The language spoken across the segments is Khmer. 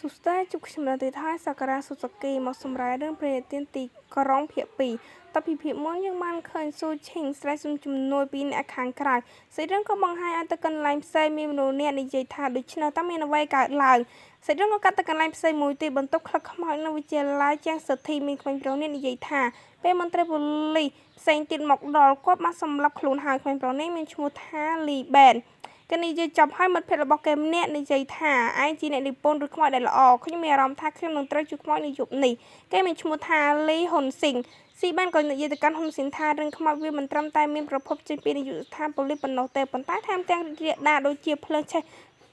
សុស្ដីជុកខ្ញុំនៅទីថៃសក្ការៈសុសគីមកសម្រាប់រឿងព្រះទានទីក្រុងភាគ2តពីភាគមុនយើងបានឃើញស៊ូឈីងស្រែកសុំជំនួយពីអ្នកខាងក្រៅសេចរឿងក៏បង្ហាញឲ្យទៅកន្លែងផ្សេងមានមនុស្សអ្នកនិយាយថាដូច្នេះតើមានអ្វីកើតឡើងសេចរឿងក៏កាត់ទៅកន្លែងផ្សេងមួយទៀតបន្ទប់ខ្លឹកខ្មោចនៅវិទ្យាល័យជាងសិទ្ធិមានក្មេងប្រុសនេះនិយាយថាពេលមន្ត្រីប៉ូលីសផ្សេងទៀតមកដល់គាត់បានសម្លាប់ខ្លួនហើយក្មេងប្រុសនេះមានឈ្មោះថាលីបែនគេនិយាយចាប់ឲ្យមិត្តភក្តិរបស់គេម្នាក់និយាយថាឯងជាអ្នកនិពន្ធឬខ្មោចដែលល្អខ្ញុំមានអារម្មណ៍ថាខ្ញុំនឹងត្រូវជួយខ្មោចនៅយប់នេះគេមានឈ្មោះថាលីហ៊ុនស៊ីងស៊ីបានក៏និយាយទៅកាន់ហ៊ុនស៊ីនថារឿងខ្មោចវាមិនត្រឹមតែមានប្រភពចេញពីនាយកដ្ឋានប៉ូលីសប៉ុណ្ណោះទេប៉ុន្តែថែមទាំងរីករាលដាលដូចជាភ្លើងឆេះ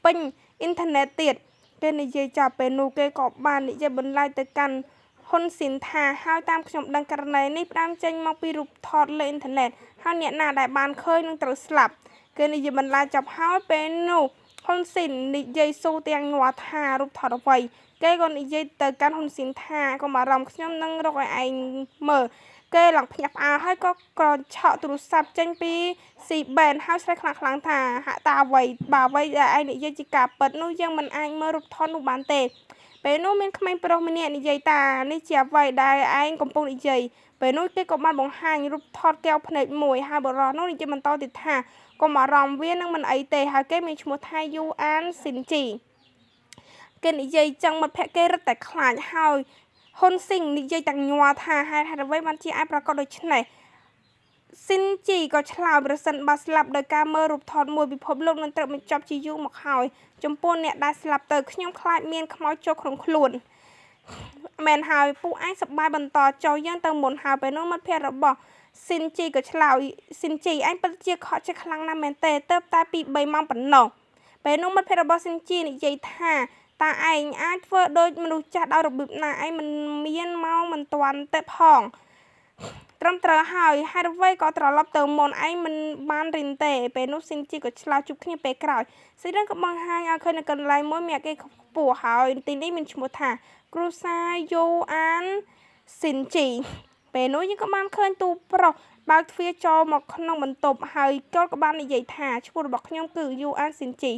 ពេញអ៊ីនធឺណិតទៀតគេនិយាយចាប់ពេលនោះគេក៏បាននិយាយបន្លាយទៅកាន់ហ៊ុនស៊ីនថាហើយតាមខ្ញុំដឹងករណីនេះផ្ដើមចេញមកពីរូបថតលើអ៊ីនធឺណិតហើយអ្នកណាដែលបានឃើញនឹងត្រូវស្លាប់គេនិយាយបន្លាយចាប់ហើយពេលនោះហ៊ុនស៊ីននិយាយស៊ូទាំងញ័រថារូបថតអ្វីគេក៏និយាយទៅកាន់ហ៊ុនស៊ីនថាកុំបារម្ភខ្ញុំនឹងរកឲ្យឯងមើលគេឡើងភ្ញាក់ផ្អើលហើយក៏ក្រឆក់ទូរស័ព្ទចេញពីស៊ីបែនហើយស្រែកខ្លាំងៗថាហាក់តាអ្វីបើអ្វីដែលឯងនិយាយជាការពិតនោះយើងមិនអាចមើលរូបថតនោះបានទេពេលនោះមានក្មេងប្រុសម្នាក់និយាយថានេះជាអ្វីដែលឯងកំពុងនិយាយពេលនោះគេក៏បានបង្ហាញរូបថតកែវភ្នែកមួយហើយបរិះនោះនិយាយបន្តទៀតថាកុំអារម្មណ៍វានឹងមិនអីទេហើយគេមានឈ្មោះថាយូអានស៊ីនជីគេនិយាយចឹងមិត្តភក្តិគេរឹតតែខ្លាចហើយហ៊ុនស៊ីងនិយាយទាំងញ័រថាហេតុអ្វីបានជាអាចប្រកាសដូច្នេះស៊ីនជីក៏ឆ្លើយប្រសិនបើស្លាប់ដោយការមើលរូបថតមួយពិភពលោកនឹងត្រូវបញ្ចប់ជាយូរមកហើយចំពោះអ្នកដែលស្លាប់ទៅខ្ញុំខ្លាចមានខ្មោចចូលក្នុងខ្លួនមែនហើយពួកឯងសប្បាយបន្តចុះយើងទៅមុនហើយពេលនោះមិត្តភក្តិរបស់ស៊ីនជីក៏ឆ្លើយស៊ីនជីឯងពិតជាខកចិត្តខ្លាំងណាស់មែនទេទៅតែពី3ម៉ោងប៉ុណ្ណោះពេលនោះមិត្តភក្តិរបស់ស៊ីនជីនិយាយថាតើឯងអាចធ្វើដូចមនុស្សចាស់ដោយរបៀបណាឯងមិនមានមកមិនទាន់ទេផងត្រឹមត្រូវហើយហេតុអ្វីក៏ត្រឡប់ទៅមុនឯងមិនបានរិនទេពេលនោះស៊ីនជីក៏ឆ្លើយជួបគ្នាពេលក្រោយសេចក្ដីក៏បង្ហាញឲ្យឃើញនៅកន្លែងមួយមានគេខ្ពស់ហើយទីនេះមានឈ្មោះថាគ្រូសាយូអានស៊ីនជីពេលនោះយើងក៏បានឃើញទូប្រុសបើកទ្វារចូលមកក្នុងបន្ទប់ហើយគាត់ក៏បាននិយាយថាឈ្មោះរបស់ខ្ញុំគឺយូអានស៊ីនជី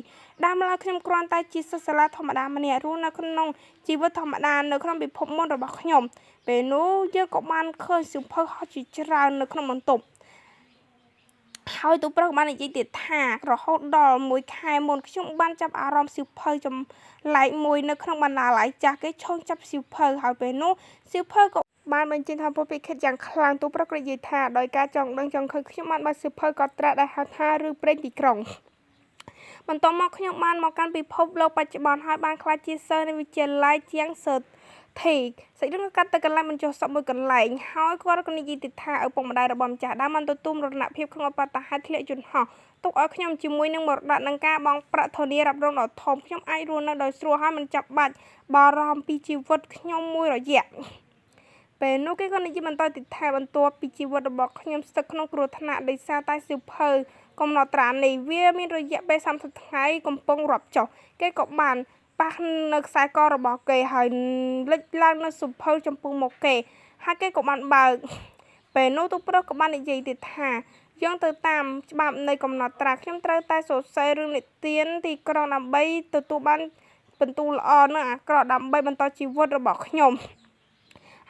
ដើមឡើយខ្ញុំគ្រាន់តែជាសិស្សសាលាធម្មតាម្នាក់រស់នៅក្នុងជីវិតធម្មតានៅក្នុងពិភពមុនរបស់ខ្ញុំពេលនោះយើងក៏បានឃើញសៀវភៅហោះជាច្រើននៅក្នុងបន្ទប់ហើយទូប្រុសបាននិយាយទៀតថារហូតដល់1ខែមុនខ្ញុំបានចាប់អារម្មណ៍សៀវភៅចម្លែកមួយនៅក្នុងបណ្ណាល័យចាស់គេឆោងចាប់សៀវភៅហើយពេលនោះសៀវភៅក៏បានបញ្ចេញថាពុពិខិតយ៉ាងខ្លាំងទូប្រុសក៏និយាយថាដោយការចង់ដឹងចង់ឃើញខ្ញុំបានបើកសៀវភៅកត់ត្រាដែលហៅថាឬព្រេងទីក្រុងបន្ទាប់មកខ្ញុំបានមកកាន់ពិភពលោកបច្ចុប្បន្នហើយបានក្លាយជាសិស្សនៅវិទ្យាល័យជាងសិទ្ធិសេចក្ដីក៏កាត់ទៅកន្លែងបញ្ចុះសពមួយកន្លែងហើយគាត់ក៏និយាយទៀតថាឪពុកម្ដាយរបស់ម្ចាស់ដើមបានទទួលមរណភាពក្នុងឧបទ្ទហេតុធ្លាក់យន្តហោះទុកឲ្យខ្ញុំជាមួយនឹងមរតកនឹងការបង់ប្រាក់ធនារ៉ាប់រងដ៏ធំខ្ញុំអាចរស់នៅដោយស្រួលហើយមិនចាំបាច់បារម្ភពីជីវិតខ្ញុំមួយរយៈពេលនោះគេក៏និយាយបន្តទៀតថាបន្ទាប់ពីជីវិតរបស់ខ្ញុំស្ថិតក្នុងគ្រោះថ្នាក់ដោយសារតែសៀវភៅកំណត់ត្រានេះវាមានរយៈពេល30ថ្ងៃកំពុងរាប់ចុះគេក៏បានប៉ះនៅខ្សែករបស់គេហើយលេចឡើងនៅសៀវភៅចំពោះមុខគេហើយគេក៏បានបើកពេលនោះទូប្រុសក៏បាននិយាយទៀតថាយើងទៅតាមច្បាប់នៃកំណត់ត្រាខ្ញុំត្រូវតែសរសេររឿងនិទានទីក្រុងដើម្បីទទួលបានពិន្ទុល្អនិងអាក្រក់ដើម្បីបន្តជីវិតរបស់ខ្ញុំ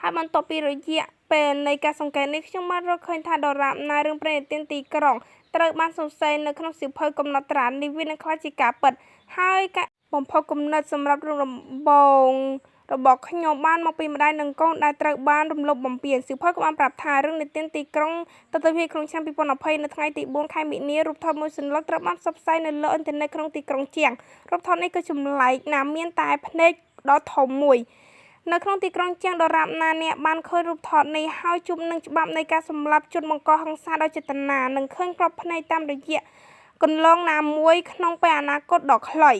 ហើយបន្ទាប់ពីរយៈពេលនៃការសង្កេតនេះខ្ញុំបានរកឃើញថាដរាបណារឿងព្រេងនិទានទីក្រុងត្រូវបានសរសេរនៅក្នុងសៀវភៅកំណត់ត្រានេះវានឹងក្លាយជាការពិតហើយការបំផុសគំនិតសម្រាប់រឿងដំបូងរបស់ខ្ញុំបានមកពីម្ដាយនិងកូនដែលត្រូវបានរំលោភបំពានសៀវភៅក៏បានប្រាប់ថារឿងនិទានទីក្រុងទស្សនវិជ្ជាក្នុងឆ្នាំ2020នៅថ្ងៃទី4ខែមិនិនារូបថតមួយសន្លឹកត្រូវបានផ្សព្វផ្សាយនៅលើអ៊ីនធឺណិតក្នុងទីក្រុងជាងរូបថតនេះគឺចម្លែកណាស់មានតែភ្នែកដ៏ធំមួយនៅក្នុងទីក្រុងជាងដរាបណាអ្នកបានឃើញរូបថតនេះហើយជួបនឹងច្បាប់នៃការសម្លាប់ជនបង្កហិង្សាដោយចេតនានិងឃើញក្របភ្នែកតាមរយៈកន្លងណាមួយក្នុងពេលអនាគតដ៏ខ្លី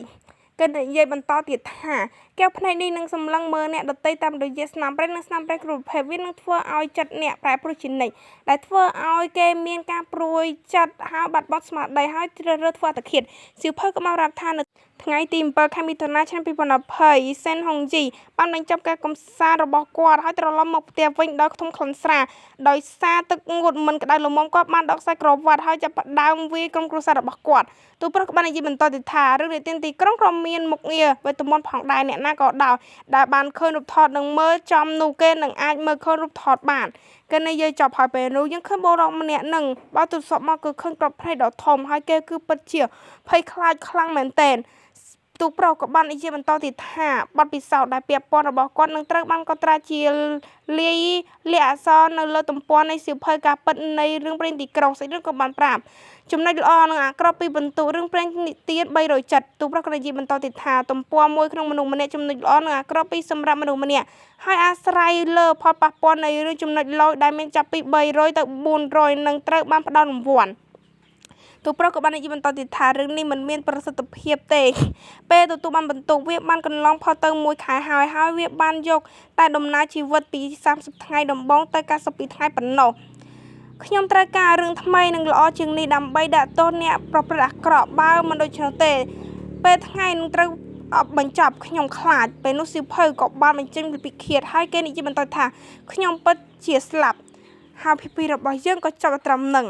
គេនិយាយបន្តទៀតថាកែវភ្នែកនេះនឹងសម្លឹងមើលអ្នកដទៃតាមរយៈស្នាមប្រេះនិងស្នាមប្រេះគ្រប់ប្រភេទវានឹងធ្វើឲ្យចិត្តអ្នកប្រែប្រួលជានិច្ចដែលធ្វើឲ្យគេមានការព្រួយចិត្តហើយបាត់បង់ស្មារតីហើយជ្រើសរើសធ្វើអត្តឃាតសៀវភៅក៏បានប្រាប់ថានៅ ថ្ងៃទី7 ខែមិថុនាឆ្នាំ2020 សេនហុងជីបានបញ្ចប់ការកំសាន្តរបស់គាត់ហើយត្រឡប់មកផ្ទះវិញដោយខ្ទង់ក្លិនស្រាលដោយសារទឹកងូតមិនក្តៅល្មមគាត់បានដកសាច់ក្រវ៉ាត់ហើយចាប់ផ្ដើមវាយក្រុមគ្រួសាររបស់គាត់ទូប្រុសក៏បាននិយាយបន្តទៀតថារឿងរាទានទីក្រុងក៏មានមុខងារវេទមន្តផងដែរអ្នកណាក៏ដោយដែលបានឃើញរូបថតនឹងមើលចំនោះគេនឹងអាចមើលឃើញរូបថតបានគេនិយាយចប់ហើយពេលនោះយើងឃើញបុរសម្នាក់នឹងបើទូរស័ព្ទមកគឺឃើញក្របភ្នែកដ៏ធំហើយគេគឺពិតជាភ័យខ្លាចខ្លាំងមែនទែនទូប្រុសក៏បាននិយាយបន្តទៀតថាបទពិសោធន៍ដែលពាក់ព័ន្ធរបស់គាត់នឹងត្រូវបានកត់ត្រាជាលាយលក្ខណ៍អក្សរនៅលើទំព័រនៃសៀវភៅការពិតនៃរឿងព្រេងទីក្រុងសេចក្ដីក៏បានប្រាប់ចំណុចល្អនិងអាក្រក់ពីបន្ទុករឿងព្រេងនិទាន307ទូប្រុសក៏និយាយបន្តទៀតថាទំព័រមួយក្នុងមនុស្សម្នាក់ចំណុចល្អនិងអាក្រក់ពីសម្រាប់មនុស្សម្នាក់ហើយអាស្រ័យលើផលប៉ះពាល់នៃរឿងចំណុចល្អដែលមានចាប់ពី300ទៅ400នឹងត្រូវបានផ្ដល់រង្វាន់ទូប្រុសក៏បាននិយាយបន្តទៀតថារឿងនេះមិនមានប្រសិទ្ធភាពទេពេលទទួលបានបន្ទុកវាបានកន្លងផុតទៅ1ខែហើយវាបានយកតែដំណើរជីវិតពី30ថ្ងៃដំបូងទៅ92ថ្ងៃប៉ុណ្ណោះខ្ញុំត្រូវការរឿងថ្មីនិងល្អជាងនេះដើម្បីដាក់ទោសអ្នកប្រព្រឹត្តអាក្រក់បើមិនដូច្នោះទេពេលថ្ងៃនឹងត្រូវបញ្ចប់ខ្ញុំខ្លាចពេលនោះសៀវភៅក៏បានបញ្ចេញពីឃាតហើយគេនិយាយបន្តថាខ្ញុំពិតជាស្លាប់ហើយភាគពីរបស់យើងក៏ចប់ត្រឹមនឹង